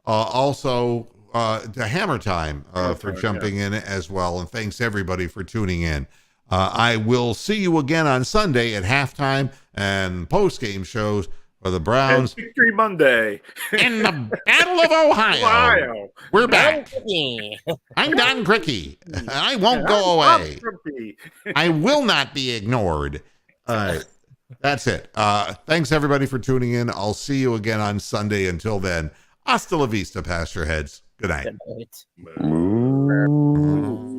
also to Hammer Time for jumping in as well. And thanks everybody for tuning in. I will see you again on Sunday at halftime and post-game shows for the Browns. And Victory Monday. In the Battle of Ohio. We're back. I'm Don Cricky. I won't go away. I will not be ignored. All right. That's it. Thanks everybody for tuning in. I'll see you again on Sunday. Until then, hasta la vista, Pasture Heads. Good night. Good night.